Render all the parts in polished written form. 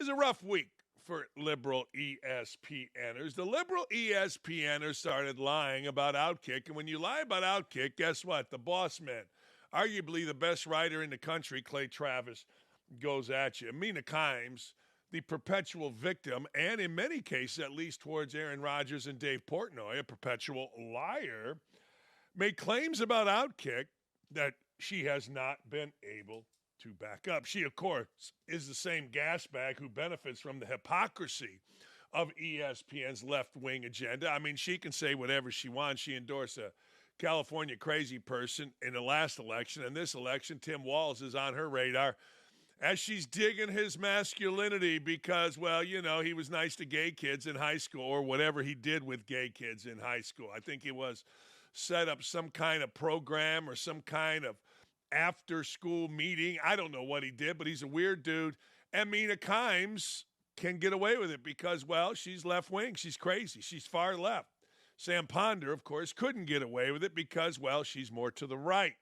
was a rough week for liberal ESPNers. The liberal ESPNers started lying about OutKick, and when you lie about OutKick, guess what? The boss man, arguably the best writer in the country, Clay Travis, goes at you. Mina Kimes, the perpetual victim, and in many cases, at least towards Aaron Rodgers and Dave Portnoy, a perpetual liar, made claims about OutKick that she has not been able to back up. She, of course, is the same gasbag who benefits from the hypocrisy of ESPN's left-wing agenda. I mean, she can say whatever she wants. She endorsed a California crazy person in the last election. In this election, Tim Walz is on her radar as she's digging his masculinity because, well, you know, he was nice to gay kids in high school or whatever he did with gay kids in high school. I think it was set up some kind of program or some kind of after-school meeting. I don't know what he did, but he's a weird dude. And Mina Kimes can get away with it because, well, she's left-wing. She's crazy. She's far left. Sam Ponder, of course, couldn't get away with it because, well, she's more to the right.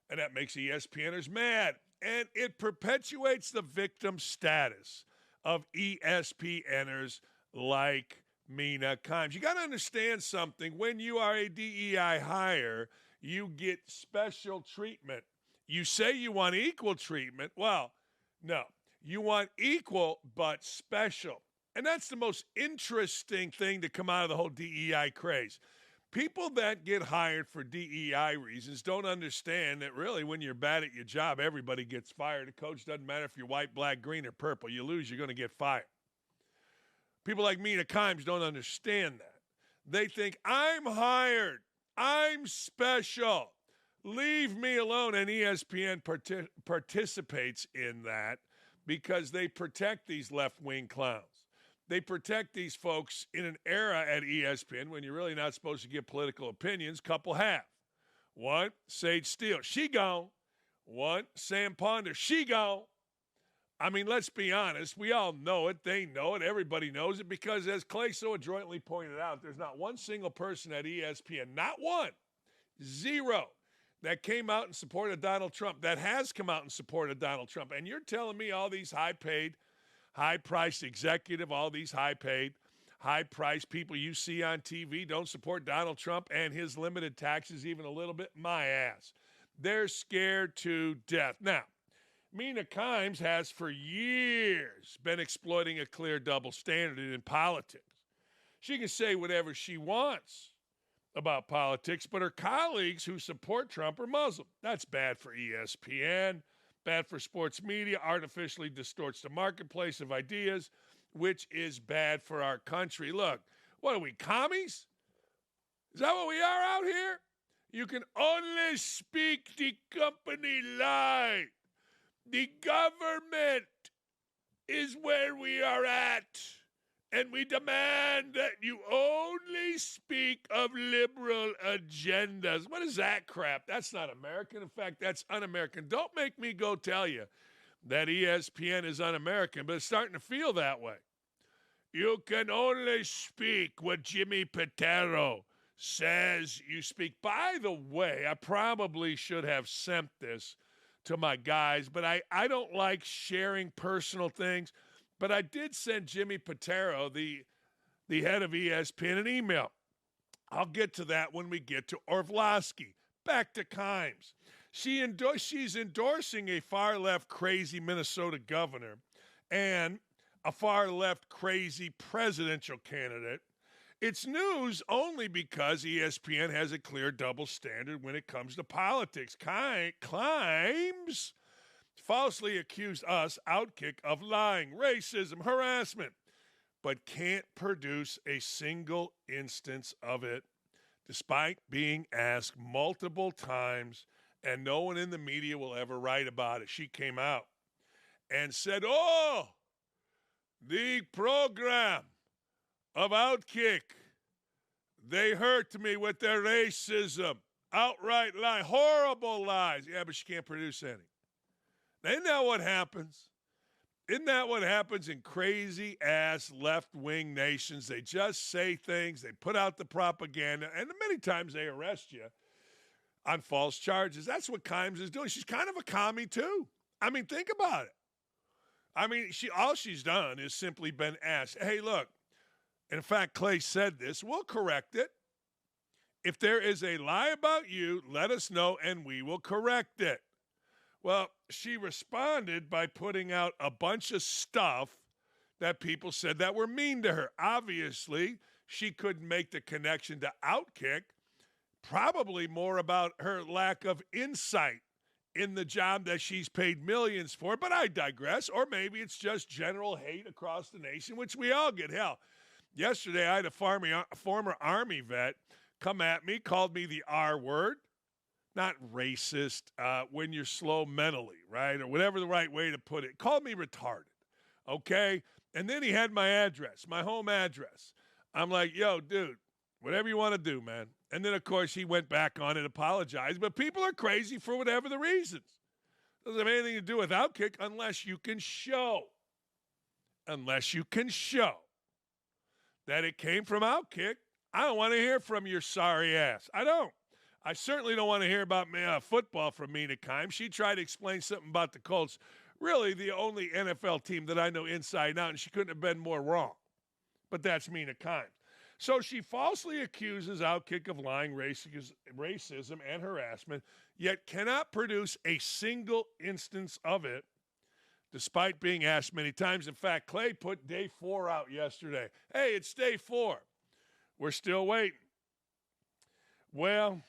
And that makes ESPNers mad. And it perpetuates the victim status of ESPNers like Mina Kimes. You got to understand something. When you are a DEI hire, you get special treatment. You say you want equal treatment. Well, no. You want equal but special. And that's the most interesting thing to come out of the whole DEI craze. People that get hired for DEI reasons don't understand that really when you're bad at your job, everybody gets fired. A coach doesn't matter if you're white, black, green, or purple. You lose, you're going to get fired. People like Mina Kimes don't understand that. They think, I'm hired. I'm special. Leave me alone. And ESPN participates in that because they protect these left-wing clowns. They protect these folks in an era at ESPN when you're really not supposed to give political opinions. Couple have. One, Sage Steele. She gone. One, Sam Ponder. She gone. I mean, let's be honest. We all know it. They know it. Everybody knows it because, as Clay so adroitly pointed out, there's not one single person at ESPN, not one, zero, that came out in support of Donald Trump, that has come out in support of Donald Trump. And you're telling me all these high-paid, high-priced executive, all these high-paid, high-priced people you see on TV don't support Donald Trump and his limited taxes even a little bit? My ass. They're scared to death. Now, Mina Kimes has for years been exploiting a clear double standard in politics. She can say whatever she wants about politics, but her colleagues who support Trump are Muslim. That's bad for ESPN, bad for sports media, artificially distorts the marketplace of ideas, which is bad for our country. Look, what are we, commies? Is that what we are out here? You can only speak the company lie. The government is where we are at, and we demand that you only speak of liberal agendas. What is that crap? That's not American. In fact, that's un-American. Don't make me go tell you that ESPN is un-American, but it's starting to feel that way. You can only speak what Jimmy Pitero says you speak. By the way, I probably should have sent this to my guys, but I don't like sharing personal things. But I did send Jimmy Pitero, the head of ESPN, an email. I'll get to that when we get to Orlovsky. Back to Kimes. She's endorsing a far-left crazy Minnesota governor and a far-left crazy presidential candidate. It's news only because ESPN has a clear double standard when it comes to politics. Kimes falsely accused us, OutKick, of lying, racism, harassment, but can't produce a single instance of it, despite being asked multiple times, and no one in the media will ever write about it. She came out and said, the program of OutKick, they hurt me with their racism, outright lie, horrible lies. Yeah, but she can't produce any. Now, isn't that what happens? Isn't that what happens in crazy-ass left-wing nations? They just say things, they put out the propaganda, and many times they arrest you on false charges. That's what Kimes is doing. She's kind of a commie, too. I mean, think about it. I mean, all she's done is simply been asked, hey, look, in fact, Clay said this, we'll correct it. If there is a lie about you, let us know and we will correct it. Well, she responded by putting out a bunch of stuff that people said that were mean to her. Obviously, she couldn't make the connection to OutKick, probably more about her lack of insight in the job that she's paid millions for, but I digress. Or maybe it's just general hate across the nation, which we all get. Hell, yesterday I had a former Army vet come at me, called me the R word. Not racist, when you're slow mentally, right? Or whatever the right way to put it. Called me retarded, okay? And then he had my address, my home address. I'm like, yo, dude, whatever you want to do, man. And then, of course, he went back on and apologized. But people are crazy for whatever the reasons. Doesn't have anything to do with OutKick unless you can show. Unless you can show that it came from OutKick. I don't want to hear from your sorry ass. I don't. I certainly don't want to hear about football from Mina. She tried to explain something about the Colts. Really, the only NFL team that I know inside out, and she couldn't have been more wrong. But that's Mina. So she falsely accuses OutKick of lying, racism, and harassment, yet cannot produce a single instance of it, despite being asked many times. In fact, Clay put day 4 out yesterday. Hey, it's day 4. We're still waiting. Well,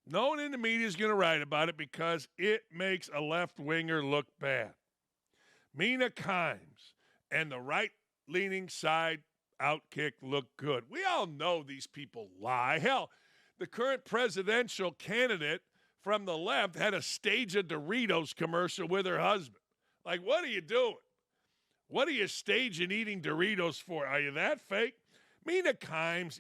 no one in the media is going to write about it because it makes a left-winger look bad. Mina and the right-leaning side OutKick look good. We all know these people lie. Hell, the current presidential candidate from the left had a stage a Doritos commercial with her husband. Like, what are you doing? What are you staging eating Doritos for? Are you that fake? Mina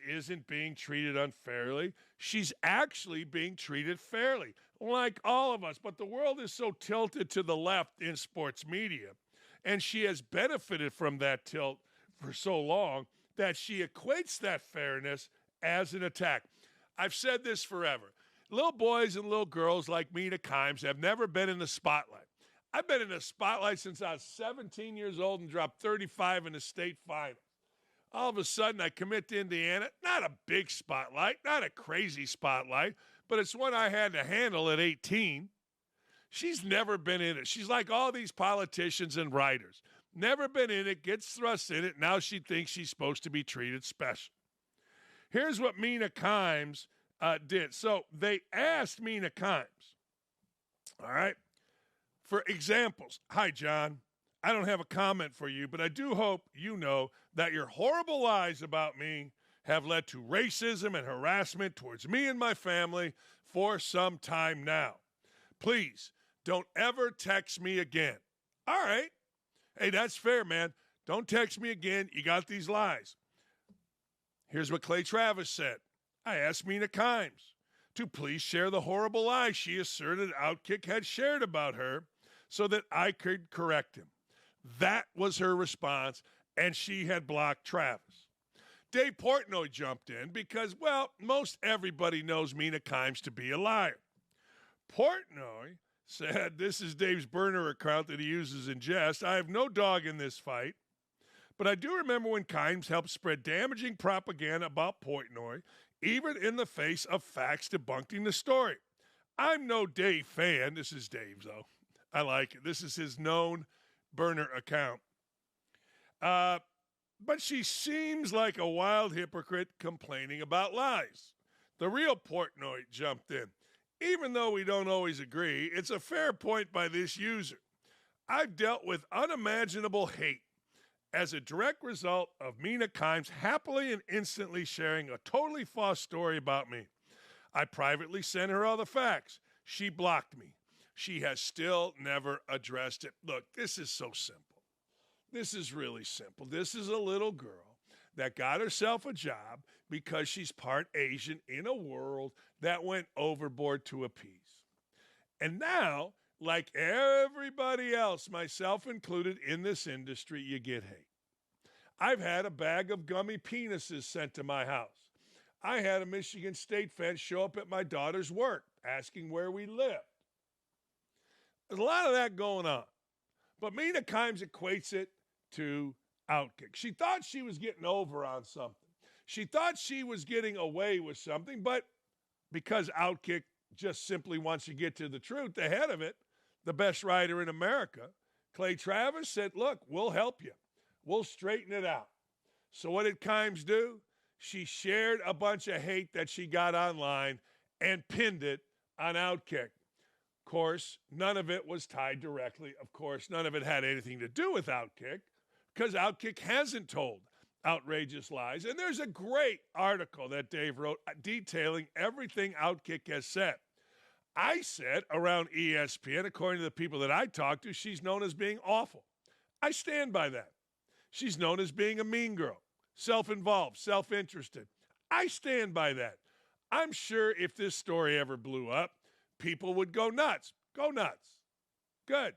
isn't being treated unfairly. She's actually being treated fairly, like all of us. But the world is so tilted to the left in sports media, and she has benefited from that tilt for so long that she equates that fairness as an attack. I've said this forever. Little boys and little girls like Mina have never been in the spotlight. I've been in the spotlight since I was 17 years old and dropped 35 in the state final. All of a sudden, I commit to Indiana. Not a big spotlight, not a crazy spotlight, but it's one I had to handle at 18. She's never been in it. She's like all these politicians and writers. Never been in it, gets thrust in it. Now she thinks she's supposed to be treated special. Here's what Mina did. So they asked Mina all right, for examples. Hi, John. I don't have a comment for you, but I do hope you know that your horrible lies about me have led to racism and harassment towards me and my family for some time now. Please don't ever text me again. All right. Hey, that's fair, man. Don't text me again. You got these lies. Here's what Clay Travis said. I asked Mina to please share the horrible lies she asserted OutKick had shared about her so that I could correct him. That was her response, and she had blocked Travis. Dave Portnoy jumped in because, well, most everybody knows Mina to be a liar. Portnoy said, this is Dave's burner account that he uses in jest. I have no dog in this fight, but I do remember when helped spread damaging propaganda about Portnoy, even in the face of facts debunking the story. I'm no Dave fan. This is Dave's, though. I like it. This is his known burner account. But she seems like a wild hypocrite complaining about lies. The real Portnoy jumped in. Even though we don't always agree, it's a fair point by this user. I've dealt with unimaginable hate as a direct result of Mina happily and instantly sharing a totally false story about me. I privately sent her all the facts. She blocked me. She has still never addressed it. Look, this is so simple. This is really simple. This is a little girl that got herself a job because she's part Asian in a world that went overboard to appease. And now, like everybody else, myself included in this industry, you get hate. I've had a bag of gummy penises sent to my house. I had a Michigan State fan show up at my daughter's work asking where we lived. There's a lot of that going on. But Mina Kimes equates it to OutKick. She thought she was getting over on something. She thought she was getting away with something, but because OutKick just simply wants to get to the truth, the head of it, the best writer in America, Clay Travis, said, look, we'll help you. We'll straighten it out. So what did Kimes do? She shared a bunch of hate that she got online and pinned it on OutKick. Of course, none of it was tied directly. Of course, none of it had anything to do with OutKick because OutKick hasn't told outrageous lies. And there's a great article that Dave wrote detailing everything OutKick has said. I said around ESPN, according to the people that I talked to, she's known as being awful. I stand by that. She's known as being a mean girl, self-involved, self-interested. I stand by that. I'm sure if this story ever blew up, people would go nuts. Go nuts. Good.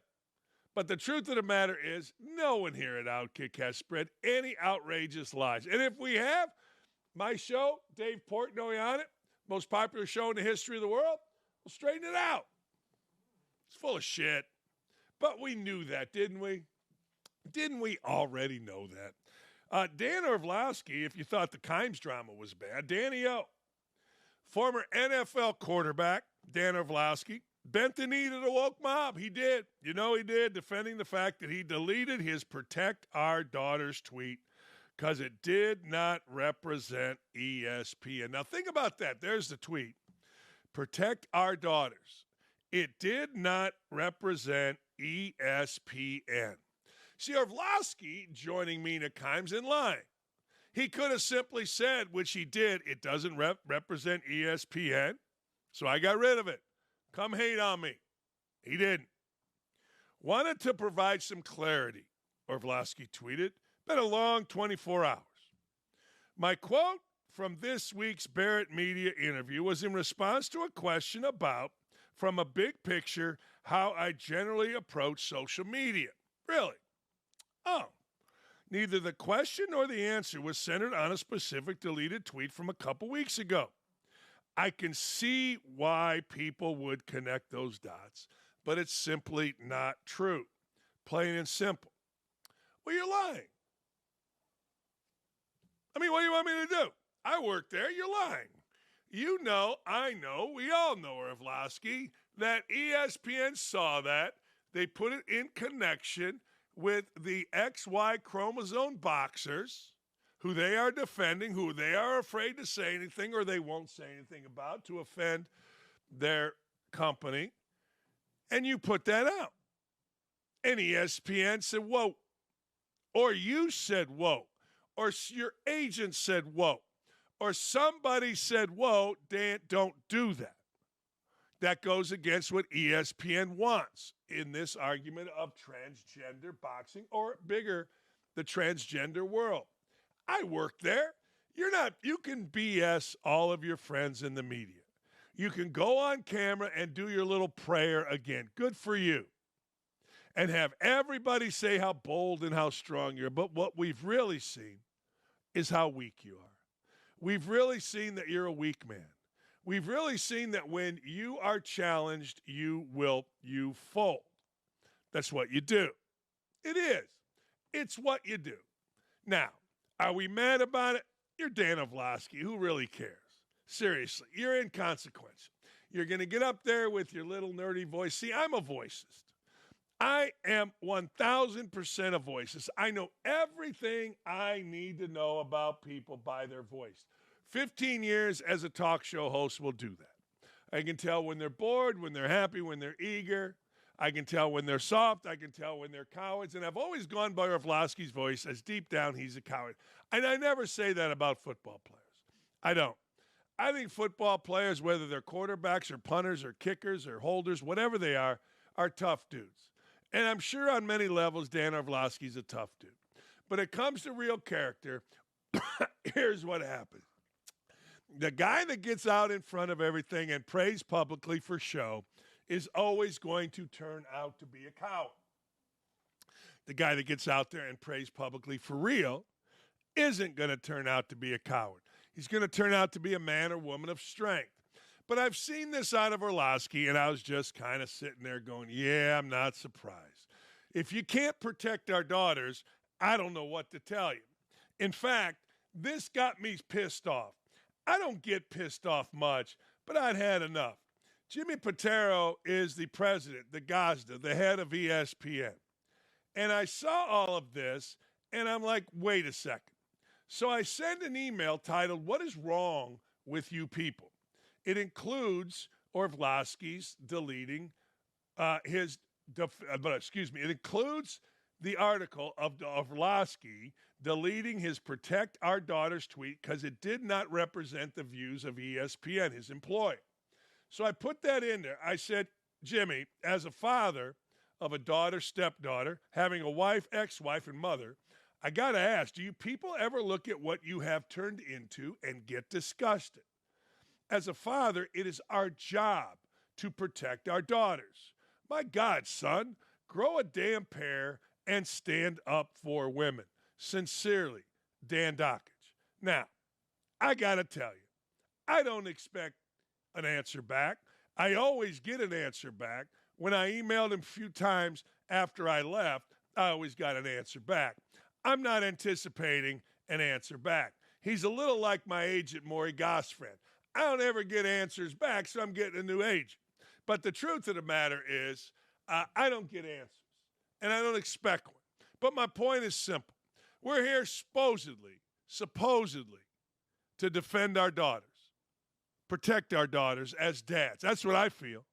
But the truth of the matter is, no one here at OutKick has spread any outrageous lies. And if we have, my show, Dave Portnoy on it, most popular show in the history of the world, we'll straighten it out. It's full of shit. But we knew that, didn't we? Didn't we already know that? Dan Orlovsky, if you thought the Kimes drama was bad, Danny O, former NFL quarterback, Dan Orlovsky, bent the knee to the woke mob. He did. You know he did, defending the fact that he deleted his Protect Our Daughters tweet because it did not represent ESPN. Now think about that. There's the tweet. Protect Our Daughters. It did not represent ESPN. See, Orlovsky joining Mina Kimes in line. He could have simply said, which he did, it doesn't represent ESPN, so I got rid of it. Come hate on me. He didn't. Wanted to provide some clarity, Orlovsky tweeted. Been a long 24 hours. My quote from this week's Barrett Media interview was in response to a question about, from a big picture, how I generally approach social media. Really? Oh. Neither the question nor the answer was centered on a specific deleted tweet from a couple weeks ago. I can see why people would connect those dots, but it's simply not true. Plain and simple. Well, you're lying. I mean, what do you want me to do? I work there. You're lying. You know, I know, we all know, Orlovsky, that ESPN saw that. They put it in connection with the XY chromosome boxers, who they are defending, who they are afraid to say anything or they won't say anything about to offend their company. And you put that out. And ESPN said, whoa. Or you said, whoa. Or your agent said, whoa. Or somebody said, whoa, Dan, don't do that. That goes against what ESPN wants in this argument of transgender boxing, or bigger, the transgender world. I work there. You can BS all of your friends in the media. You can go on camera and do your little prayer again. Good for you. And have everybody say how bold and how strong you are. But what we've really seen is how weak you are. We've really seen that you're a weak man. We've really seen that when you are challenged, you fold. That's what you do. It is. It's what you do. Now, are we mad about it? You're Dan Orlovsky. Who really cares? Seriously, you're inconsequential. You're going to get up there with your little nerdy voice. See, I'm a voicist. I am 1,000% a voicist. I know everything I need to know about people by their voice. 15 years as a talk show host will do that. I can tell when they're bored, when they're happy, when they're eager. I can tell when they're soft. I can tell when they're cowards. And I've always gone by Orlovsky's voice as deep down he's a coward. And I never say that about football players. I don't. I think football players, whether they're quarterbacks or punters or kickers or holders, whatever they are tough dudes. And I'm sure on many levels Dan Orlovsky's a tough dude. But it comes to real character, here's what happens. The guy that gets out in front of everything and prays publicly for show is always going to turn out to be a coward. The guy that gets out there and prays publicly for real isn't going to turn out to be a coward. He's going to turn out to be a man or woman of strength. But I've seen this out of Orlovsky, and I was just kind of sitting there going, yeah, I'm not surprised. If you can't protect our daughters, I don't know what to tell you. In fact, this got me pissed off. I don't get pissed off much, but I'd had enough. Jimmy Pitaro is the president, the Gazda, the head of ESPN. And I saw all of this, and I'm like, wait a second. So I send an email titled, "What is wrong with you people?" It includes Orlovsky's deleting it includes the article of Orlovsky deleting his Protect Our Daughters tweet because it did not represent the views of ESPN, his employer. So I put that in there. I said, Jimmy, as a father of a daughter, stepdaughter, having a wife, ex-wife, and mother, I got to ask, do you people ever look at what you have turned into and get disgusted? As a father, it is our job to protect our daughters. My God, son, grow a damn pair and stand up for women. Sincerely, Dan Dakich. Now, I got to tell you, I don't expect an answer back. I always get an answer back. When I emailed him a few times after I left, I always got an answer back. I'm not anticipating an answer back. He's a little like my agent, Maury Gosfriend. I don't ever get answers back, so I'm getting a new agent. But the truth of the matter is, I don't get answers, and I don't expect one. But my point is simple. We're here supposedly, to defend our daughters, protect our daughters as dads. That's what I feel.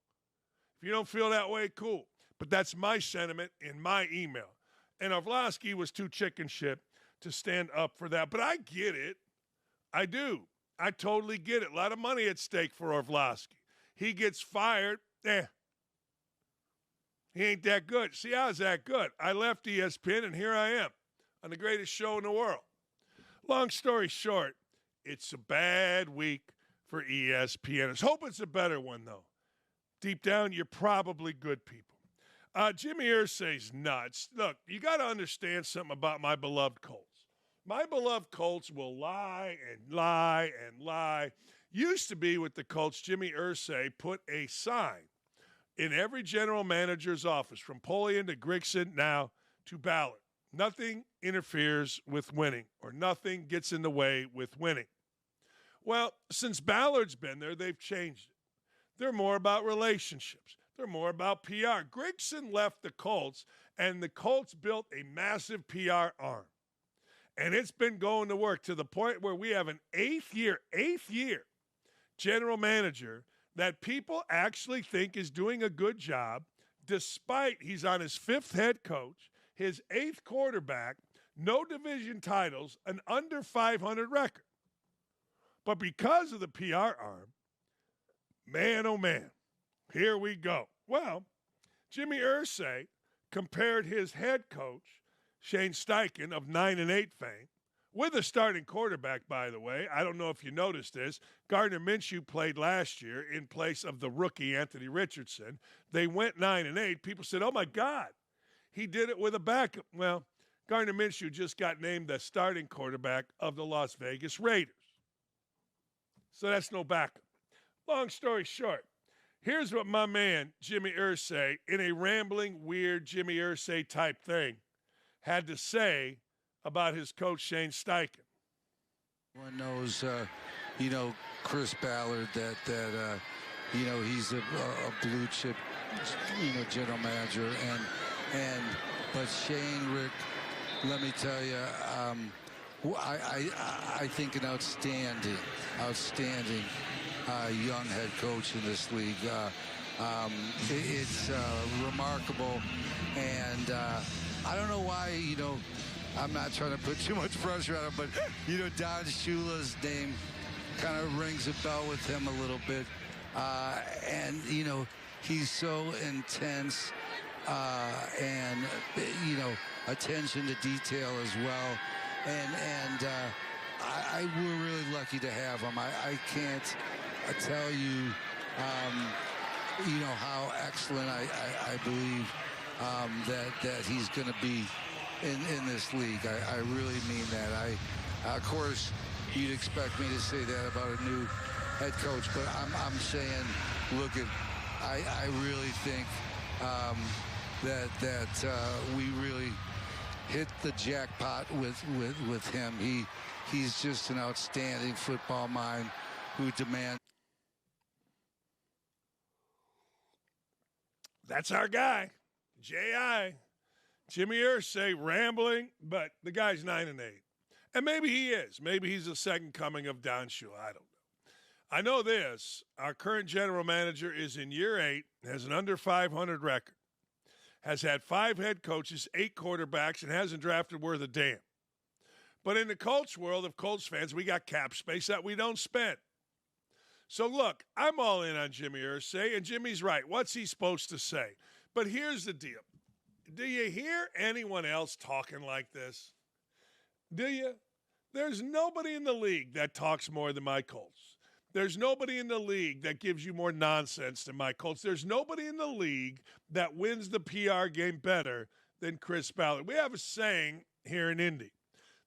If you don't feel that way, cool. But that's my sentiment in my email. And Orlovsky was too chicken shit to stand up for that. But I get it. I do. I totally get it. A lot of money at stake for Orlovsky. He gets fired. He ain't that good. See, I was that good. I left ESPN, and here I am on the greatest show in the world. Long story short, it's a bad week for ESPNers. Hope it's a better one, though. Deep down, you're probably good people. Jimmy Irsay's nuts. Look, you got to understand something about my beloved Colts. My beloved Colts will lie and lie and lie. Used to be with the Colts, Jimmy Irsay put a sign in every general manager's office, from Polian to Grigson now to Ballard. Nothing interferes with winning, or nothing gets in the way with winning. Well, since Ballard's been there, they've changed it. They're more about relationships. They're more about PR. Grigson left the Colts, and the Colts built a massive PR arm. And it's been going to work to the point where we have an eighth year general manager that people actually think is doing a good job, despite he's on his fifth head coach, his eighth quarterback, no division titles, an under 500 record. But because of the PR arm, man, oh man, here we go. Well, Jimmy Irsay compared his head coach, Shane Steichen of 9-8 fame, with a starting quarterback, by the way. I don't know if you noticed this. Gardner Minshew played last year in place of the rookie Anthony Richardson. They went 9-8. People said, oh, my God, he did it with a backup. Well, Gardner Minshew just got named the starting quarterback of the Las Vegas Raiders. So that's no backup. Long story short, here's what my man, Jimmy Irsay, in a rambling, weird Jimmy Irsay type thing, had to say about his coach, Shane Steichen. Everyone knows, Chris Ballard, that he's a blue chip, general manager. But Shane, Rick, let me tell you, I think an outstanding young head coach in this league. It's remarkable, and I don't know why, I'm not trying to put too much pressure on him, but, Don Shula's name kind of rings a bell with him a little bit. And, he's so intense and, attention to detail as well. And we're really lucky to have him. I can't tell you, how excellent I believe that he's going to be in this league. I really mean that. Of course, you'd expect me to say that about a new head coach, but I'm saying, look, I really think that we really hit the jackpot with him. He's just an outstanding football mind who demands. That's our guy, J.I. Jimmy Irsay, rambling, but the guy's 9-8. And maybe he is. Maybe he's the second coming of Don Shula. I don't know. I know this. Our current general manager is in year 8, has an under 500 record, has had 5 head coaches, 8 quarterbacks, and hasn't drafted worth a damn. But in the Colts world of Colts fans, we got cap space that we don't spend. So look, I'm all in on Jimmy Irsay, and Jimmy's right. What's he supposed to say? But here's the deal. Do you hear anyone else talking like this? Do you? There's nobody in the league that talks more than my Colts. There's nobody in the league that gives you more nonsense than my Colts. There's nobody in the league that wins the PR game better than Chris Ballard. We have a saying here in Indy.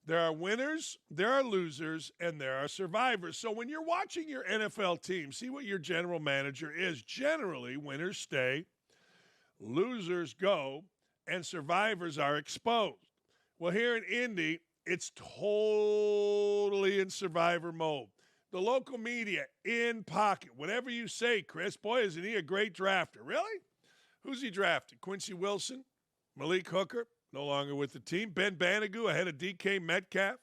There are winners, there are losers, and there are survivors. So when you're watching your NFL team, see what your general manager is. Generally, winners stay, losers go, and survivors are exposed. Well, here in Indy, it's totally in survivor mode. The local media in pocket. Whatever you say, Chris, boy, isn't he a great drafter. Really? Who's he drafted? Quincy Wilson? Malik Hooker? No longer with the team. Ben Banigou ahead of DK Metcalf.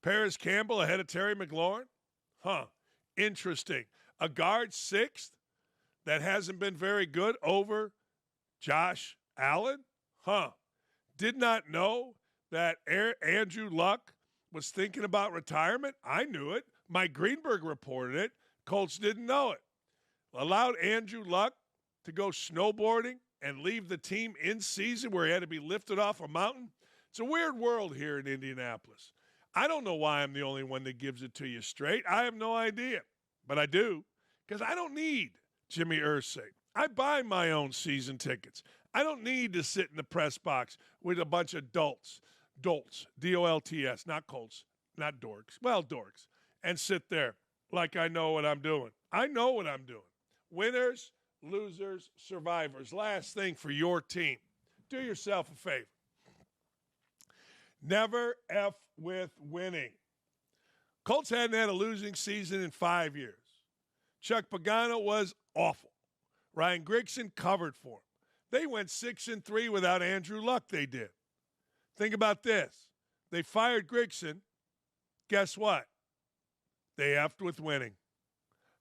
Paris Campbell ahead of Terry McLaurin. Huh. Interesting. A guard 6th that hasn't been very good over Josh Allen. Huh. Did not know that Andrew Luck was thinking about retirement. I knew it. Mike Greenberg reported it. Colts didn't know it. Allowed Andrew Luck to go snowboarding and leave the team in season where he had to be lifted off a mountain. It's a weird world here in Indianapolis. I don't know why I'm the only one that gives it to you straight. I have no idea, but I do, because I don't need Jimmy Irsay. I buy my own season tickets. I don't need to sit in the press box with a bunch of dolts, D-O-L-T-S, not Colts, not dorks, well, dorks, and sit there like I know what I'm doing. I know what I'm doing. Winners, losers, survivors. Last thing for your team. Do yourself a favor. Never F with winning. Colts hadn't had a losing season in 5 years. Chuck Pagano was awful. Ryan Grigson covered for him. They went 6-3 without Andrew Luck, they did. Think about this. They fired Grigson. Guess what? They effed with winning.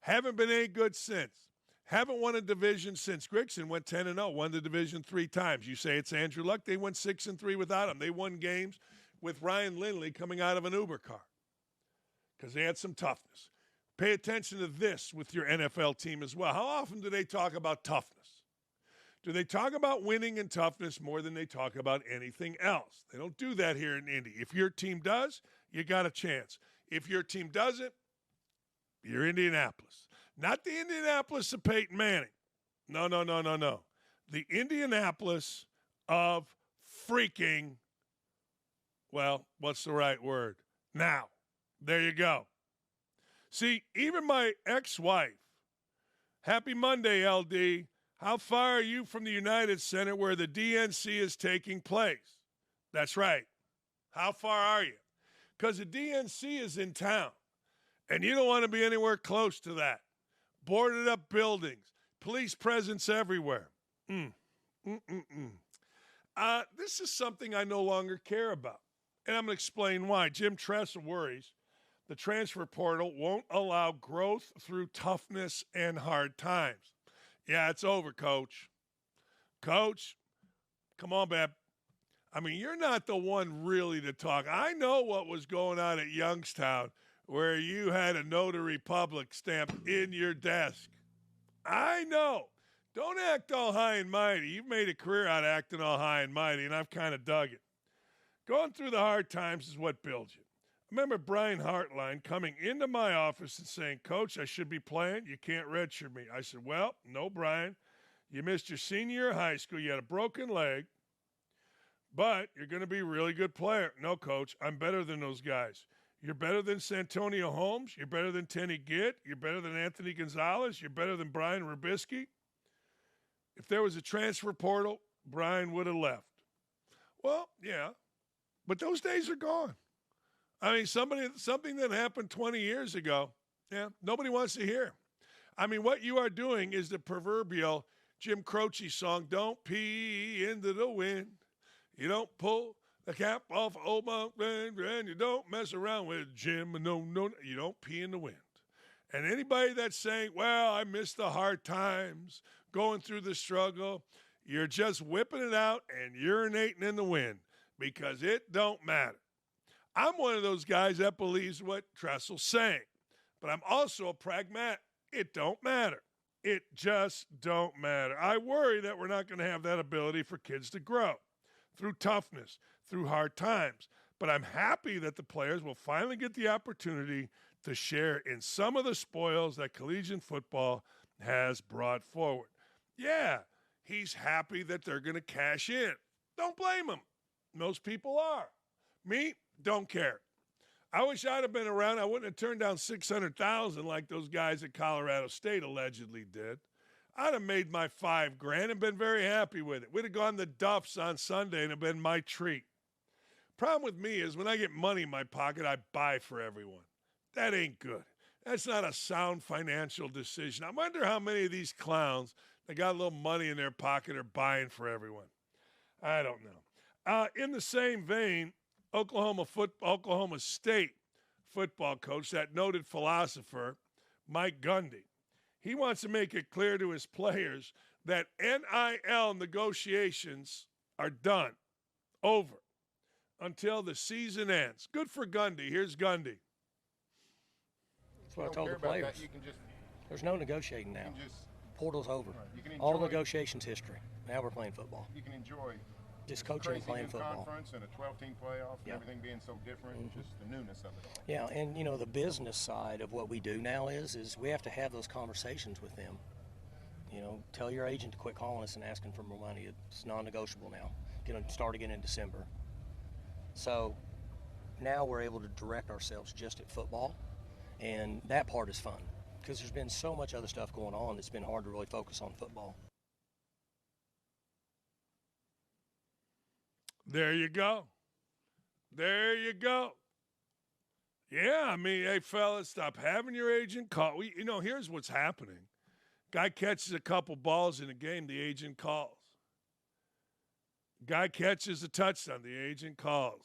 Haven't been any good since. Haven't won a division since Grigson went 10-0, won the division 3 times. You say it's Andrew Luck. They went 6-3 without him. They won games with Ryan Lindley coming out of an Uber car because they had some toughness. Pay attention to this with your NFL team as well. How often do they talk about toughness? Do they talk about winning and toughness more than they talk about anything else? They don't do that here in Indy. If your team does, you got a chance. If your team doesn't, you're Indianapolis. Not the Indianapolis of Peyton Manning. No. The Indianapolis of freaking, well, what's the right word? Now, there you go. See, even my ex-wife, happy Monday, LD, how far are you from the United Center where the DNC is taking place? That's right. How far are you? Because the DNC is in town, and you don't want to be anywhere close to that. Boarded up buildings, police presence everywhere. This is something I no longer care about, and I'm going to explain why. Jim Tressel worries the transfer portal won't allow growth through toughness and hard times. Yeah, it's over, Coach. Coach, come on, Beb. I mean, you're not the one really to talk. I know what was going on at Youngstown where you had a notary public stamp in your desk. I know. Don't act all high and mighty. You've made a career out of acting all high and mighty, and I've kind of dug it. Going through the hard times is what builds you. I remember Brian Hartline coming into my office and saying, Coach, I should be playing. You can't redshirt me. I said, well, no, Brian. You missed your senior year of high school. You had a broken leg, but you're going to be a really good player. No, Coach, I'm better than those guys. You're better than Santonio Holmes. You're better than Tenny Gitt. You're better than Anthony Gonzalez. You're better than Brian Rubisky. If there was a transfer portal, Brian would have left. Well, yeah, but those days are gone. I mean, something that happened 20 years ago, yeah, nobody wants to hear. I mean, what you are doing is the proverbial Jim Croce song, don't pee into the wind. You don't pull the cap off old mountain, and you don't mess around with Jim. No, you don't pee in the wind. And anybody that's saying, well, I miss the hard times, going through the struggle, you're just whipping it out and urinating in the wind because it don't matter. I'm one of those guys that believes what Tressel's saying, but I'm also a pragmatic. It don't matter. It just don't matter. I worry that we're not going to have that ability for kids to grow through toughness, through hard times. But I'm happy that the players will finally get the opportunity to share in some of the spoils that collegiate football has brought forward. Yeah, he's happy that they're going to cash in. Don't blame him. Most people are. Me, don't care. I wish I'd have been around. I wouldn't have turned down $600,000 like those guys at Colorado State allegedly did. I'd have made my $5,000 and been very happy with it. We'd have gone to Duff's on Sunday and it'd been my treat. Problem with me is when I get money in my pocket, I buy for everyone. That ain't good. That's not a sound financial decision. I wonder how many of these clowns that got a little money in their pocket are buying for everyone. I don't know. In the same vein, Oklahoma State football coach, that noted philosopher, Mike Gundy, he wants to make it clear to his players that NIL negotiations are done, over, until the season ends. Good for Gundy. Here's Gundy. That's what I told the players. There's no negotiating now. Portal's over. All negotiations history. Now we're playing football. You can enjoy just coaching and playing football. Conference and a 12-team playoff, and everything being so different, just the newness of it all. Yeah, and you know the business side of what we do now is we have to have those conversations with them. You know, tell your agent to quit calling us and asking for more money. It's non-negotiable now. Going to start again in December. So now we're able to direct ourselves just at football, and that part is fun because there's been so much other stuff going on. It's been hard to really focus on football. There you go. There you go. Yeah, I mean, hey, fellas, stop having your agent call. You know, here's what's happening. Guy catches a couple balls in a game, the agent calls. Guy catches a touchdown, the agent calls.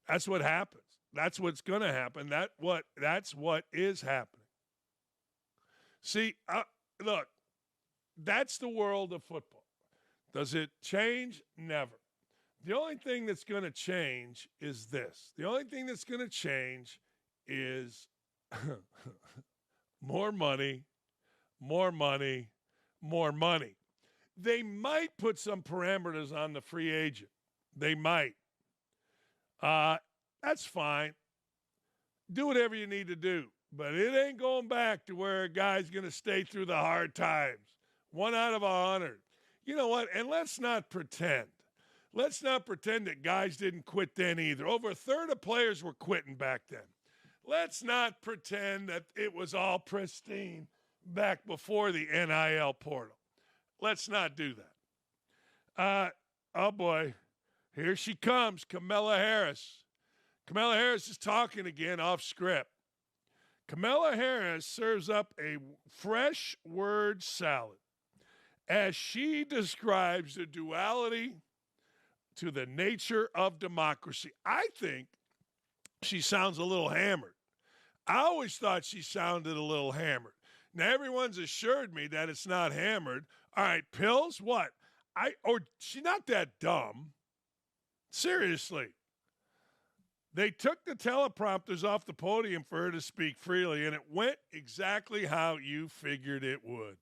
That's what happens. That's what's going to happen. That's what is happening. See, look, that's the world of football. Does it change? Never. The only thing that's going to change is this. The only thing that's going to change is more money, more money, more money. They might put some parameters on the free agent. They might. That's fine. Do whatever you need to do. But it ain't going back to where a guy's going to stay through the hard times. 1 out of 100. You know what? And let's not pretend. Let's not pretend that guys didn't quit then either. Over a third of players were quitting back then. Let's not pretend that it was all pristine back before the NIL portal. Let's not do that. Oh, boy. Here she comes, Kamala Harris. Kamala Harris is talking again off script. Kamala Harris serves up a fresh word salad as she describes the duality to the nature of democracy. I think she sounds a little hammered. I always thought she sounded a little hammered. Now, everyone's assured me that it's not hammered. All right, pills? What? She's not that dumb. Seriously. They took the teleprompters off the podium for her to speak freely, and it went exactly how you figured it would.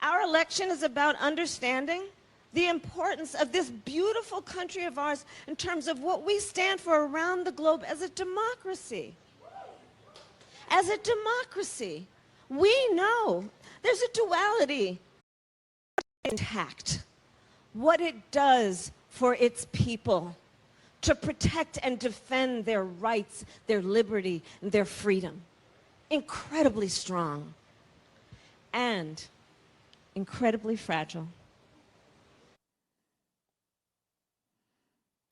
Our election is about understanding the importance of this beautiful country of ours in terms of what we stand for around the globe as a democracy. As a democracy, we know there's a duality intact. What it does for its people to protect and defend their rights, their liberty, and their freedom. Incredibly strong and incredibly fragile.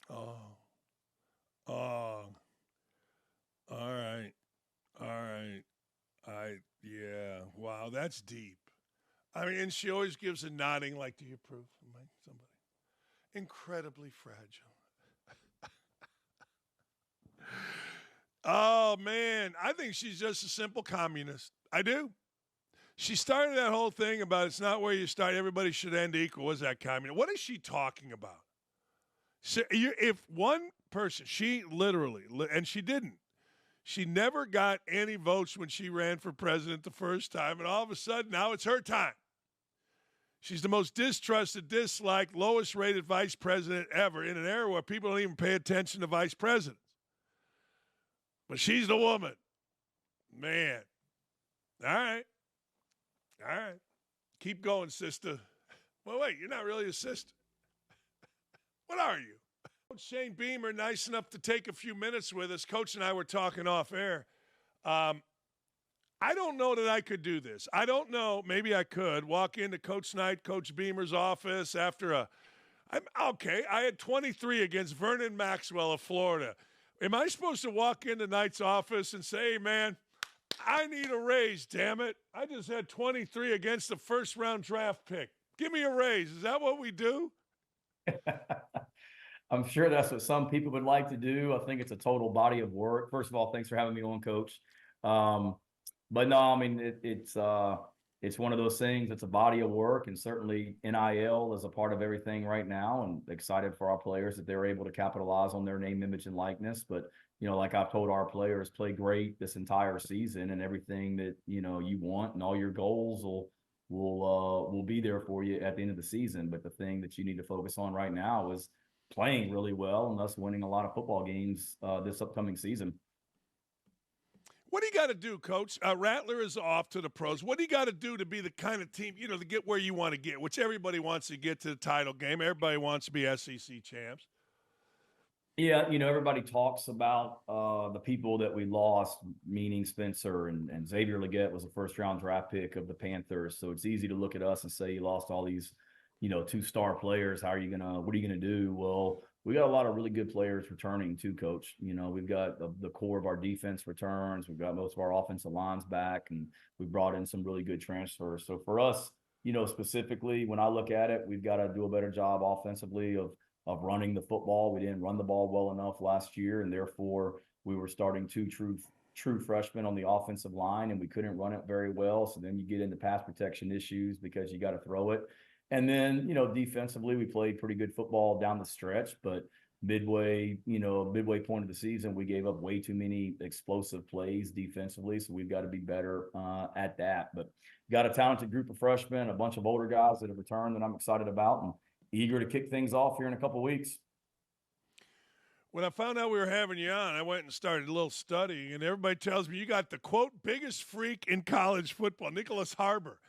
Oh. Oh. All right. All right. Yeah. Wow, that's deep. I mean, and she always gives a nodding, like, do you approve? Somebody. Incredibly fragile. Oh, man. I think she's just a simple communist. I do. She started that whole thing about it's not where you start. Everybody should end equal. Was that communist? What is she talking about? So if one person, she literally, and she didn't, she never got any votes when she ran for president the first time, and all of a sudden now it's her time. She's the most distrusted, disliked, lowest rated vice president ever in an era where people don't even pay attention to vice presidents. But she's the woman. Man. All right. All right. Keep going, sister. Well, wait, you're not really a sister. What are you? Coach Shane Beamer, nice enough to take a few minutes with us. Coach and I were talking off air. I don't know that I could do this. I don't know. Maybe I could walk into Coach Knight, Coach Beamer's office after I had 23 against Vernon Maxwell of Florida. Am I supposed to walk into Knight's office and say, hey, man, I need a raise, damn it. I just had 23 against the first-round draft pick. Give me a raise. Is that what we do? I'm sure that's what some people would like to do. I think it's a total body of work. First of all, thanks for having me on, Coach. But no, I mean, it's one of those things. It's a body of work, and certainly NIL is a part of everything right now, and excited for our players that they're able to capitalize on their name, image, and likeness. But, you know, like I've told our players, play great this entire season, and everything that, you know, you want and all your goals will be there for you at the end of the season. But the thing that you need to focus on right now is playing really well and thus winning a lot of football games this upcoming season. What do you got to do, Coach? Rattler is off to the pros. What do you got to do to be the kind of team, you know, to get where you want to get, which everybody wants to get to the title game. Everybody wants to be SEC champs. Yeah, you know, everybody talks about the people that we lost, meaning Spencer and Xavier Legette was a first-round draft pick of the Panthers. So it's easy to look at us and say you lost all these, you know, 2-star players. What are you gonna do? Well, we got a lot of really good players returning too, Coach. You know, we've got the core of our defense returns. We've got most of our offensive lines back, and we brought in some really good transfers. So for us, you know, specifically, when I look at it, we've got to do a better job offensively of running the football. We didn't run the ball well enough last year, and therefore we were starting two true freshmen on the offensive line, and we couldn't run it very well. So then you get into pass protection issues because you got to throw it. And then, you know, defensively, we played pretty good football down the stretch, but midway point of the season, we gave up way too many explosive plays defensively. So we've got to be better at that. But got a talented group of freshmen, a bunch of older guys that have returned that I'm excited about and eager to kick things off here in a couple of weeks. When I found out we were having you on, I went and started a little study, and everybody tells me you got the, quote, biggest freak in college football, Nicholas Harbor.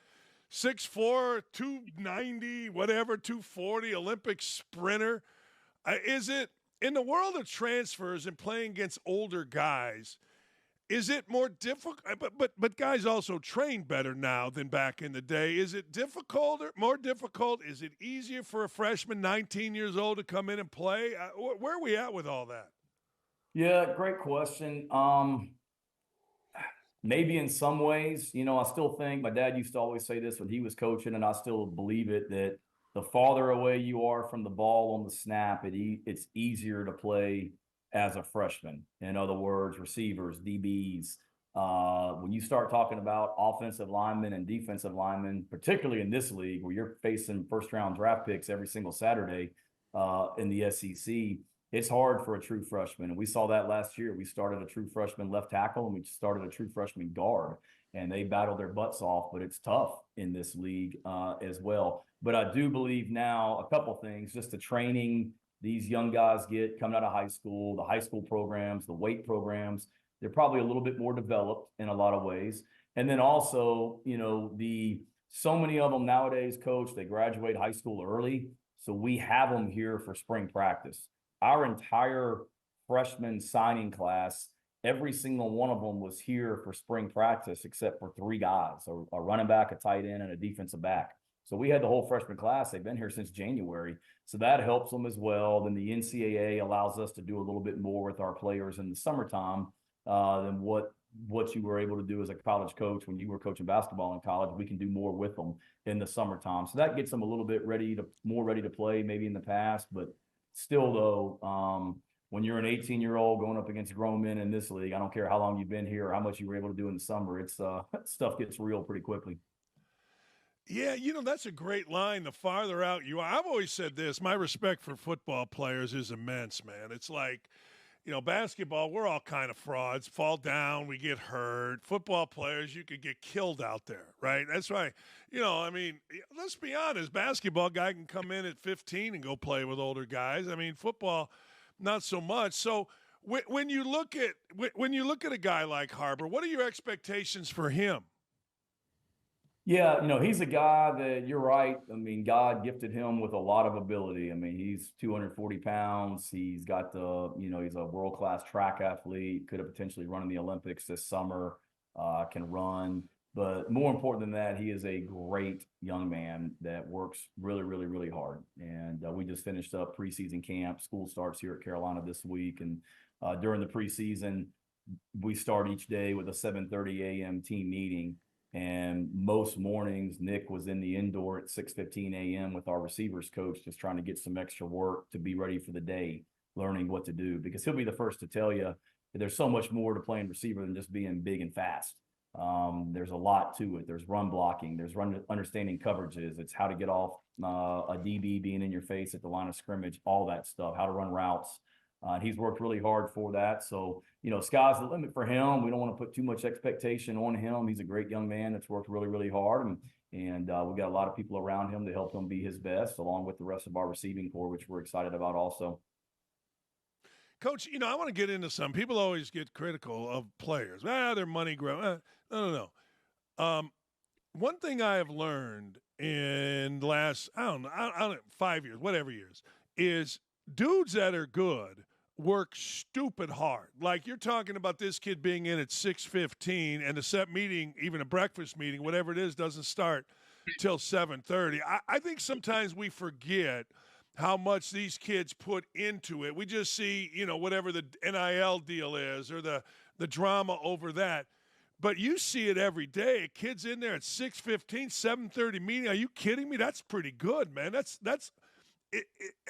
6'4", 290, whatever, 240, Olympic sprinter. Is it, in the world of transfers and playing against older guys, is it more difficult? But guys also train better now than back in the day. Is it difficult or more difficult? Is it easier for a freshman 19 years old to come in and play? Where are we at with all that? Yeah, great question. Maybe in some ways, you know, I still think my dad used to always say this when he was coaching, and I still believe it, that the farther away you are from the ball on the snap, it's easier to play as a freshman. In other words, receivers, DBs. When you start talking about offensive linemen and defensive linemen, particularly in this league where you're facing first-round draft picks every single Saturday in the SEC, it's hard for a true freshman. And we saw that last year. We started a true freshman left tackle, and we started a true freshman guard, and they battled their butts off, but it's tough in this league as well. But I do believe now a couple things, just the training these young guys get coming out of high school, the high school programs, the weight programs, they're probably a little bit more developed in a lot of ways. And then also, you know, so many of them nowadays, Coach, they graduate high school early. So we have them here for spring practice. Our entire freshman signing class, every single one of them was here for spring practice except for 3 guys, a running back, a tight end, and a defensive back. So we had the whole freshman class. They've been here since January. So that helps them as well. Then the NCAA allows us to do a little bit more with our players in the summertime than what you were able to do as a college coach when you were coaching basketball in college. We can do more with them in the summertime. So that gets them a little bit more ready to play maybe in the past. But still, though, when you're an 18-year-old going up against grown men in this league, I don't care how long you've been here or how much you were able to do in the summer, it's stuff gets real pretty quickly. Yeah, that's a great line. The farther out you are, I've always said this, my respect for football players is immense, man. It's like, basketball, we're all kind of frauds, fall down, we get hurt. Football players, you could get killed out there, right? That's why, let's be honest, basketball guy can come in at 15 and go play with older guys. Football, not so much. So when you look at a guy like Harbor, what are your expectations for him? Yeah, he's a guy that you're right. God gifted him with a lot of ability. He's 240 pounds. He's got he's a world-class track athlete, could have potentially run in the Olympics this summer, can run. But more important than that, he is a great young man that works really, really, really hard. And we just finished up preseason camp. School starts here at Carolina this week. And during the preseason, we start each day with a 7:30 a.m. team meeting. And most mornings, Nick was in the indoor at 6:15 a.m. with our receivers coach, just trying to get some extra work to be ready for the day, learning what to do. Because he'll be the first to tell you that there's so much more to playing receiver than just being big and fast. There's a lot to it. There's run blocking. There's understanding coverages. It's how to get off a DB being in your face at the line of scrimmage, all that stuff, how to run routes. He's worked really hard for that. So, sky's the limit for him. We don't want to put too much expectation on him. He's a great young man that's worked really, really hard. And we've got a lot of people around him to help him be his best, along with the rest of our receiving corps, which we're excited about also. Coach, I want to get into some. People always get critical of players. Their money grow. No. One thing I have learned in the last, 5 years, whatever years, is dudes that are good work stupid hard. Like you're talking about this kid being in at 6:15 and the set meeting, even a breakfast meeting, whatever it is, doesn't start till 7:30. I think sometimes we forget how much these kids put into it. We just see, whatever the NIL deal is or the drama over that. But you see it every day. A kid's in there at 6:15, 7:30 meeting. Are you kidding me? That's pretty good, man. That's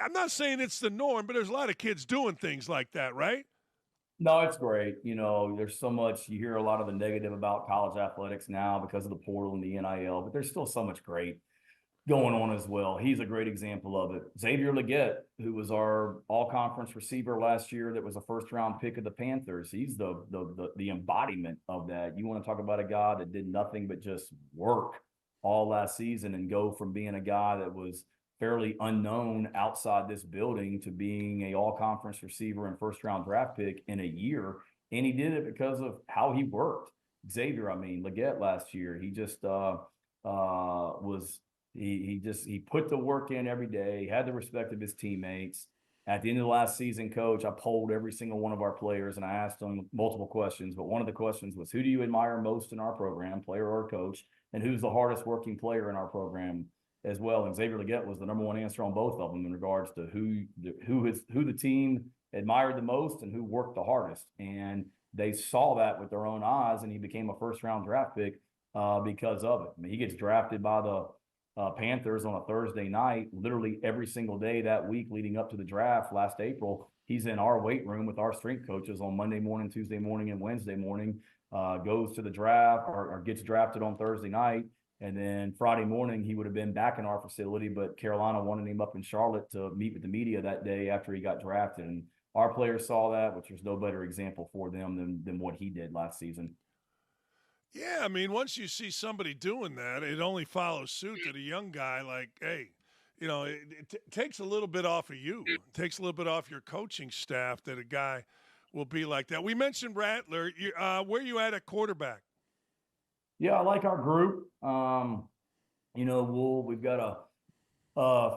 I'm not saying it's the norm, but there's a lot of kids doing things like that, right? No, it's great. There's so much, you hear a lot of the negative about college athletics now because of the portal and the NIL, but there's still so much great going on as well. He's a great example of it. Xavier Leggett, who was our all-conference receiver last year that was a first-round pick of the Panthers, he's the embodiment of that. You want to talk about a guy that did nothing but just work all last season and go from being a guy that was fairly unknown outside this building to being a all-conference receiver and first-round draft pick in a year. And he did it because of how he worked. Xavier, Leggett last year, he just he put the work in every day, had the respect of his teammates. At the end of the last season, Coach, I polled every single one of our players and I asked them multiple questions, but one of the questions was, who do you admire most in our program, player or coach, and who's the hardest working player in our program as well? And Xavier Leggett was the number one answer on both of them in regards to who the team admired the most and who worked the hardest. And they saw that with their own eyes, and he became a first-round draft pick because of it. He gets drafted by the Panthers on a Thursday night, literally every single day that week leading up to the draft last April. He's in our weight room with our strength coaches on Monday morning, Tuesday morning, and Wednesday morning, goes to the draft or gets drafted on Thursday night. And then Friday morning, he would have been back in our facility, but Carolina wanted him up in Charlotte to meet with the media that day after he got drafted. And our players saw that, which there's no better example for them than what he did last season. Yeah, once you see somebody doing that, it only follows suit that a young guy like, hey, it takes a little bit off of you. It takes a little bit off your coaching staff that a guy will be like that. We mentioned Rattler. Where you at quarterback? Yeah, I like our group. We've got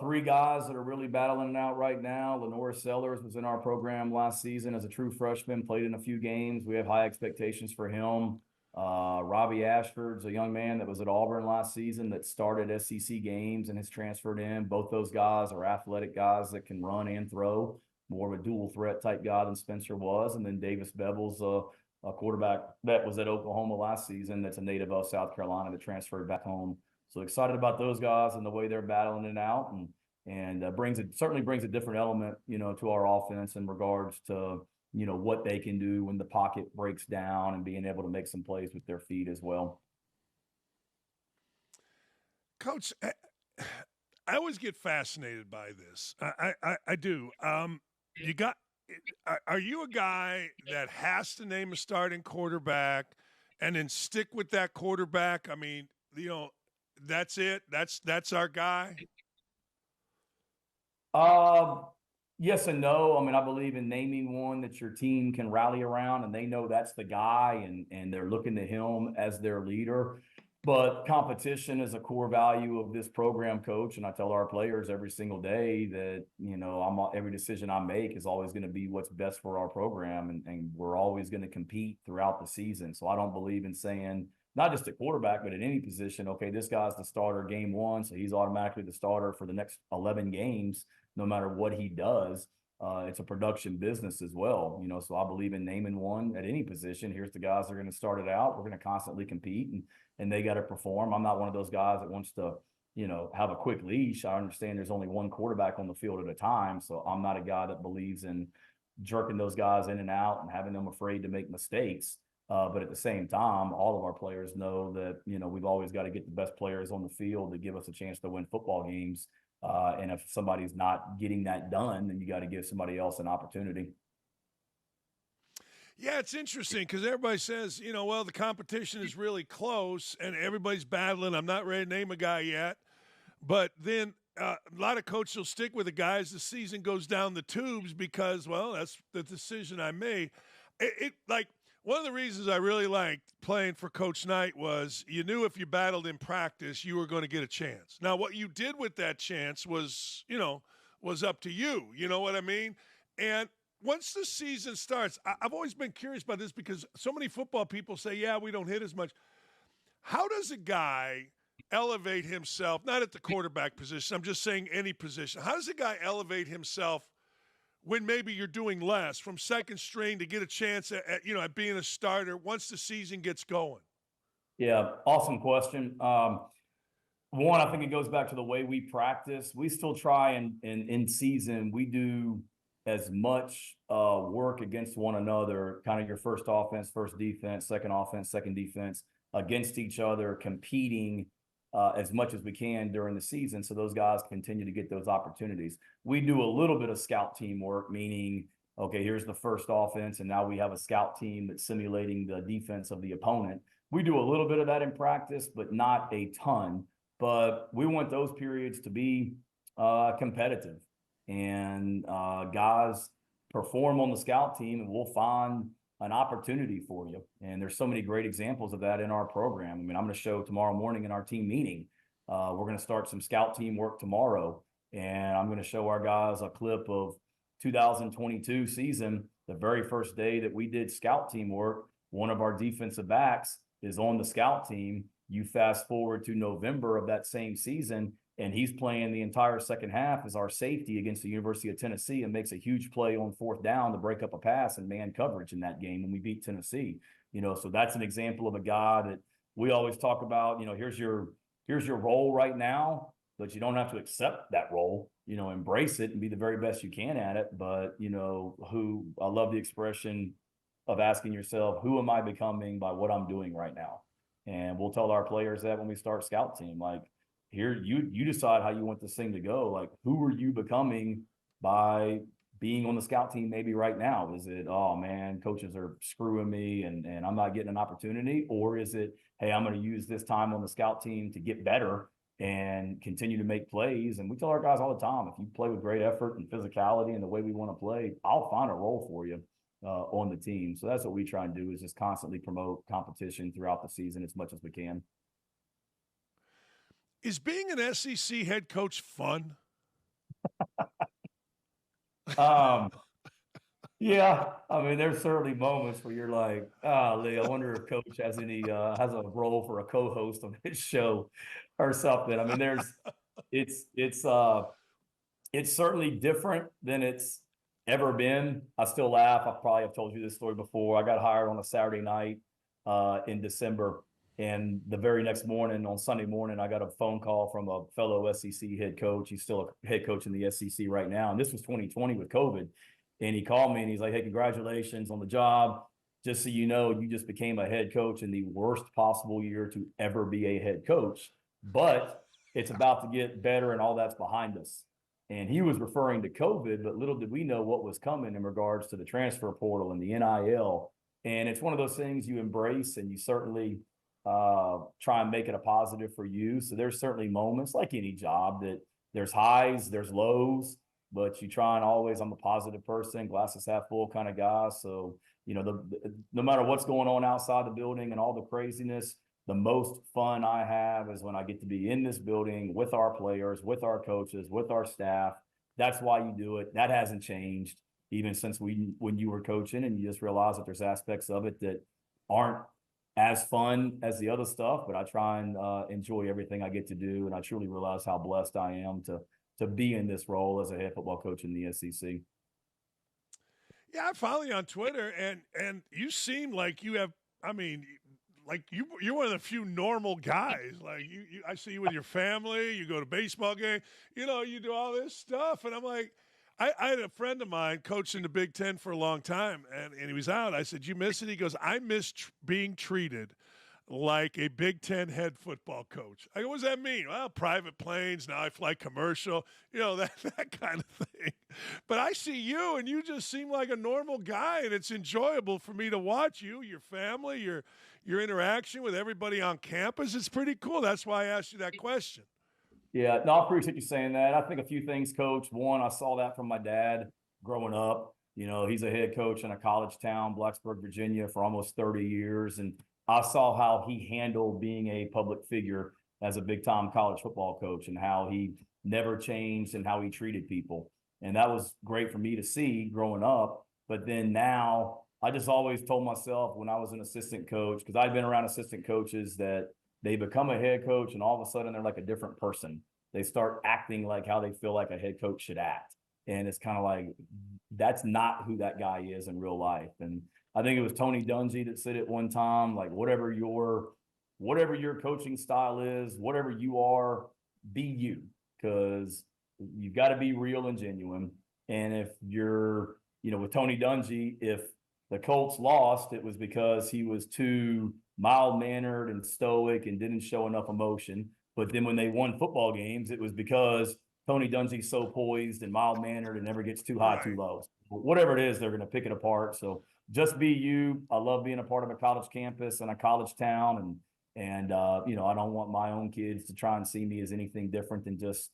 three guys that are really battling it out right now. Lenora Sellers was in our program last season as a true freshman, played in a few games. We have high expectations for him. Robbie Ashford's a young man that was at Auburn last season that started SEC games and has transferred in. Both those guys are athletic guys that can run and throw, more of a dual threat type guy than Spencer was. And then Davis Bevel's a quarterback that was at Oklahoma last season that's a native of South Carolina that transferred back home. So excited about those guys and the way they're battling it out, and certainly brings a different element, to our offense in regards to, what they can do when the pocket breaks down and being able to make some plays with their feet as well. Coach, I always get fascinated by this. I do. Are you a guy that has to name a starting quarterback and then stick with that quarterback? I mean, that's it. That's our guy. Yes and no. I mean, I believe in naming one that your team can rally around and they know that's the guy and they're looking to him as their leader. But competition is a core value of this program, Coach. And I tell our players every single day that, every decision I make is always going to be what's best for our program. And we're always going to compete throughout the season. So I don't believe in saying, not just at quarterback, but at any position, okay, this guy's the starter game one, so he's automatically the starter for the next 11 games, no matter what he does. It's a production business as well, so I believe in naming one at any position. Here's the guys that are going to start it out. We're going to constantly compete, and they got to perform. I'm not one of those guys that wants to, have a quick leash. I understand there's only one quarterback on the field at a time, so I'm not a guy that believes in jerking those guys in and out and having them afraid to make mistakes. But at the same time, all of our players know that, we've always got to get the best players on the field to give us a chance to win football games. And if somebody's not getting that done, then you got to give somebody else an opportunity. Yeah, it's interesting because everybody says, the competition is really close and everybody's battling. I'm not ready to name a guy yet. But then a lot of coaches will stick with the guy as the season goes down the tubes because, well, that's the decision I made. One of the reasons I really liked playing for Coach Knight was you knew if you battled in practice, you were going to get a chance. Now, what you did with that chance was up to you. You know what I mean? And once the season starts, I've always been curious about this because so many football people say, yeah, we don't hit as much. How does a guy elevate himself, not at the quarterback position, I'm just saying any position. How does a guy elevate himself when maybe you're doing less from second string to get a chance at being a starter once the season gets going? Yeah, awesome question. One, I think it goes back to the way we practice. We still try and in season, we do as much work against one another, kind of your first offense, first defense, second defense, against each other, competing as much as we can during the season so those guys continue to get those opportunities. We do a little bit of scout teamwork, meaning, okay, here's the first offense, and now we have a scout team that's simulating the defense of the opponent. We do a little bit of that in practice, but not a ton. But we want those periods to be competitive. And guys perform on the scout team, and we'll find an opportunity for you. And there's so many great examples of that in our program. I mean, I'm going to show tomorrow morning in our team meeting. We're going to start some scout team work tomorrow. And I'm going to show our guys a clip of 2022 season, the very first day that we did scout team work. One of our defensive backs is on the scout team. You fast forward to November of that same season, and he's playing the entire second half as our safety against the University of Tennessee and makes a huge play on fourth down to break up a pass and man coverage in that game when we beat Tennessee. So that's an example of a guy that we always talk about, here's your role right now, but you don't have to accept that role, embrace it and be the very best you can at it. But, I love the expression of asking yourself, who am I becoming by what I'm doing right now? And we'll tell our players that when we start scout team, like, here, you decide how you want this thing to go. Like, who are you becoming by being on the scout team maybe right now? Is it, oh, man, coaches are screwing me and I'm not getting an opportunity? Or is it, hey, I'm going to use this time on the scout team to get better and continue to make plays? And we tell our guys all the time, if you play with great effort and physicality and the way we want to play, I'll find a role for you on the team. So that's what we try and do, is just constantly promote competition throughout the season as much as we can. Is being an SEC head coach fun? Yeah, I mean, there's certainly moments where you're like, Lee, I wonder if Coach has has a role for a co-host on his show or something. I mean, it's it's uh it's certainly different than it's ever been. I still laugh. I probably have told you this story before. I got hired on a Saturday night in December, and the very next morning, on Sunday morning, I got a phone call from a fellow SEC head coach. He's still a head coach in the SEC right now, and this was 2020 with COVID. And he called me and he's like, "Hey, congratulations on the job. Just so you know, you just became a head coach in the worst possible year to ever be a head coach, but it's about to get better and all that's behind us." And he was referring to COVID, but little did we know what was coming in regards to the transfer portal and the NIL. And it's one of those things you embrace, and you certainly try and make it a positive for you. So there's certainly moments, like any job, that there's highs, there's lows, but you try and always, I'm a positive person, glasses half full kind of guy. So, no matter what's going on outside the building and all the craziness, the most fun I have is when I get to be in this building with our players, with our coaches, with our staff. That's why you do it. That hasn't changed even since when you were coaching, and you just realize that there's aspects of it that aren't as fun as the other stuff, but I try and enjoy everything I get to do. And I truly realize how blessed I am to be in this role as a head football coach in the SEC. Yeah, I follow you on Twitter, and you seem like you have. I mean, like you're one of the few normal guys. Like I see you with your family. You go to baseball game. You do all this stuff, and I'm like, I had a friend of mine coached in the Big Ten for a long time, and he was out. I said, "You miss it?" He goes, "I miss being treated like a Big Ten head football coach." I go, "What does that mean?" "Well, private planes. Now I fly commercial. That kind of thing." But I see you, and you just seem like a normal guy, and it's enjoyable for me to watch you, your family, your interaction with everybody on campus. It's pretty cool. That's why I asked you that question. Yeah, no, I appreciate you saying that. I think a few things, Coach. One, I saw that from my dad growing up. He's a head coach in a college town, Blacksburg, Virginia, for almost 30 years. And I saw how he handled being a public figure as a big-time college football coach, and how he never changed and how he treated people. And that was great for me to see growing up. But then now, I just always told myself when I was an assistant coach, because I'd been around assistant coaches, that they become a head coach and all of a sudden they're like a different person. They start acting like how they feel like a head coach should act. And it's kind of like, that's not who that guy is in real life. And I think it was Tony Dungy that said it one time, like, whatever your coaching style is, whatever you are, be you, because you've got to be real and genuine. And if you're, with Tony Dungy, if the Colts lost, it was because he was too mild-mannered and stoic and didn't show enough emotion. But then when they won football games, it was because Tony Dungy's so poised and mild-mannered and never gets too high, too low. Whatever it is, they're going to pick it apart. So just be you. I love being a part of a college campus and a college town. And I don't want my own kids to try and see me as anything different than just,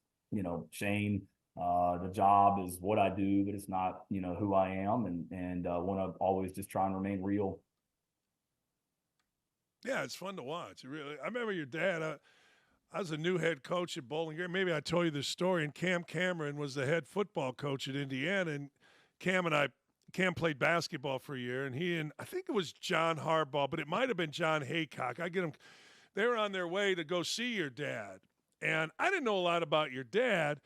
Shane. The job is what I do, but it's not, who I am, and want to always just try and remain real. Yeah, it's fun to watch. I remember your dad. I was a new head coach at Bowling Green. Maybe I told you this story. And Cam Cameron was the head football coach at Indiana. And Cam played basketball for a year. And I think it was John Harbaugh, but it might have been John Haycock. They were on their way to go see your dad. And I didn't know a lot about your dad.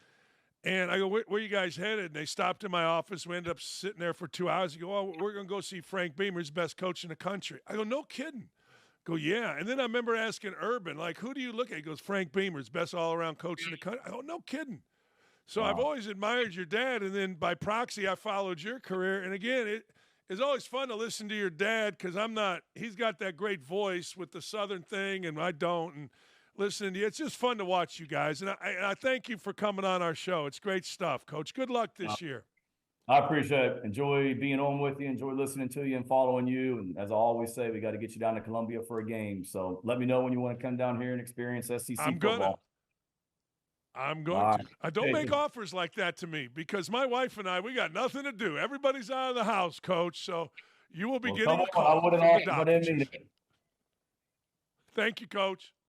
And I go, where you guys headed? And they stopped in my office. We ended up sitting there for 2 hours. You go, "Oh, we're going to go see Frank Beamer's best coach in the country." I go, "No kidding." Go, "Yeah." And then I remember asking Urban, like, "Who do you look at?" He goes, "Frank Beamer's best all-around coach in the country." I go, "No kidding." So I've always admired your dad. And then by proxy, I followed your career. And again, it's always fun to listen to your dad, because he's got that great voice with the Southern thing, and I don't. And listening to you, it's just fun to watch you guys. And I thank you for coming on our show. It's great stuff, Coach. Good luck this year. I appreciate it. Enjoy being on with you. Enjoy listening to you and following you. And as I always say, we got to get you down to Columbia for a game. So let me know when you want to come down here and experience SEC football. I'm going to. Don't make offers like that to me, because my wife and we got nothing to do. Everybody's out of the house, Coach. So you will be getting a call from the Dakich. Thank you, Coach.